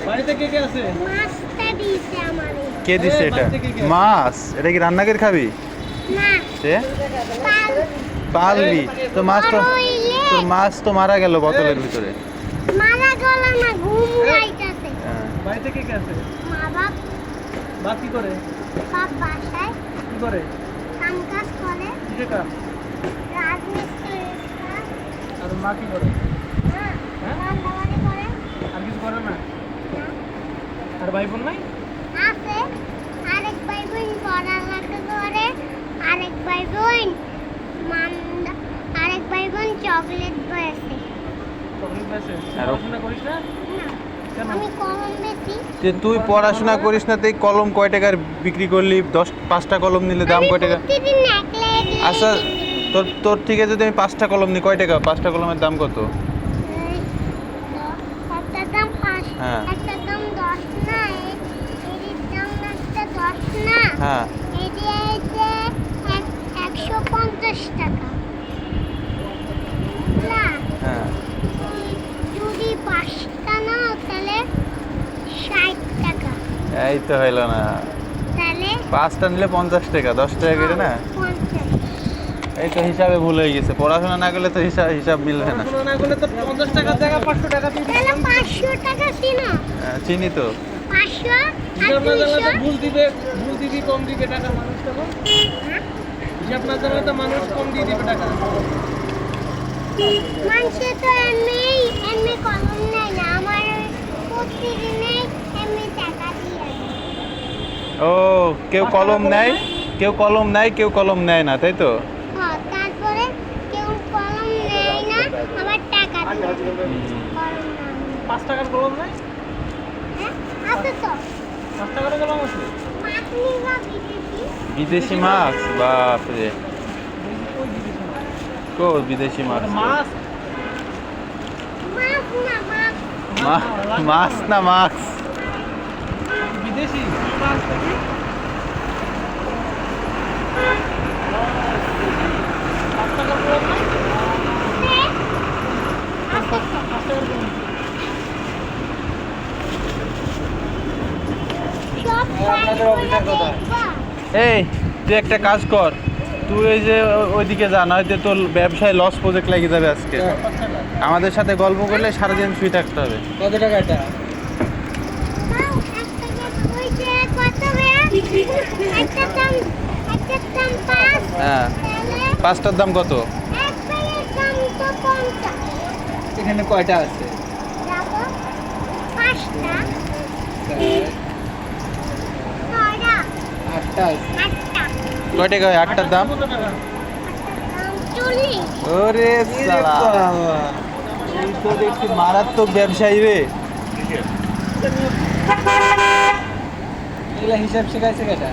বাড়িতে কে কে আছে? মাছটা দিয়েছে আমারে। কে দিছে এটা? মাছ? এটা কি রান্না করে খাবি? না, সে পাল পালবি তো মাছ তো, বড় হইলে তোর মাছ তো মারা গেল বোতলের ভিতরে। মারা গেল না, ঘুম গাইতেছে। হ্যাঁ। বাড়িতে কে কে আছে? মা বাপ, বাপ কি করে? বাপ বাসায় কি করে? কাম কাজ করে, কিসে কাজ? রাজমিস্ত্রির কাজ। আর মা কি করে? হ্যাঁ, হ্যাঁ? রান্নাবাড়ি করে। আর কিছু করে না? না, আর ভাই বোন নাই? আছে আরেক ভাই বোন পড়ালেখা করে, আরেক ভাই বোন আরেক ভাই বোন চকলেট বেচে। চকলেট বেচে? আর ও- পড়াশোনা করিস না? না, কেন? আমি কলম বেচি। যে তুই পড়াশোনা করিস না, তুই কলম কয় টাকার বিক্রি করলি? 5টা কলম নিলে দাম আমি কয় টাকা? প্রতিদিন একলা একলা আচ্ছা, তোর থেকে যদি আমি 5টা কলম নিই, কয় টাকা? 5টা কলমের দাম কত? একটার দাম 5, হ্যাঁ। একটার দাম 10 না, এর দাম একটা 10 না, হ্যাঁ। এটি হচ্ছে 150 টাকা। না, হ্যাঁ। যদি 5টা নাও তাহলে 60 টাকা। এই তো হইল না। তাহলে 5টা নিলে 50 টাকা, 10 টাকা করে না? 50। এই তো হিসাবে ভুল হয়ে গেছে। পড়াশোনা না করলে তো হিসাব মিলবে না। পড়াশোনা না করলে তো 50 টাকার জায়গা 500 টাকা দিয়ে তাহলে দিতাম। 500 টাকা ছিল। চিনি তো। 500 আর হিসাব না জানলে তো 200। ভুল দিবি কম দিবে টাকা মানুষ তখন। হিসাব না জানলে তো মানুষ কম দিয়ে দিবে টাকা। মানুষে তো এমনি কলম নেয় না, আমার প্রতিদিনে এমনি টাকা দিয়ে দেয়। ও, কেউ কলম নেয়, কেউ কলম নেয়, কেউ কলম নেয় না, তাই তো? হ্যাঁ, তারপরে কেউ কলম নেয় না, আবার টাকা দিয়ে দেয়। কলম না নিলে। 5 টাকার কলম নাই? হ্যাঁ, আছে তো। 5 টাকার কলম আছে? মাছ নিবা বিদেশি। বিদেশি মাছ? বাপরে, ওই বিদেশি মাছ। কো বিদেশি মাছ? মাছ মাছ না, মাছ। মাছ না মাছ? বিদেশি মাছ নাকি? 5 টাকার কলম নাই? আছে। আছে তো। 5 টাকার কলম। সব আপনাদের অফিসের কোথায়? দেখবা। এই, তুই একটা কাজ কর, তুই এই যে ওইদিকে যা, নয়তো তোর ব্যবসায় লস প্রজেক্ট লেগে যাবে আজকে। আমাদের সাথে গল্প করলে সারাদিন শুয়ে থাকতে হবে। কত টাকা এটা? দাও, একটা ওই যে কত ভাইয়া? একটার দাম 5। হ্যাঁ। তাহলে 5টার দাম কত? এক প্যাকের দাম তো 50। এখানে কয়টা আছে? যাবো 5টা, 6টা, 8টা আছে। 8টা। কয় টাকা হয় 8টার দাম? কত টাকা? 8টার দাম 40। ওরে সালা, এই তো দেখছি মারাত্মক ব্যবসায়ী রে। এগুলা হিসাব শেখাইছে কেটা?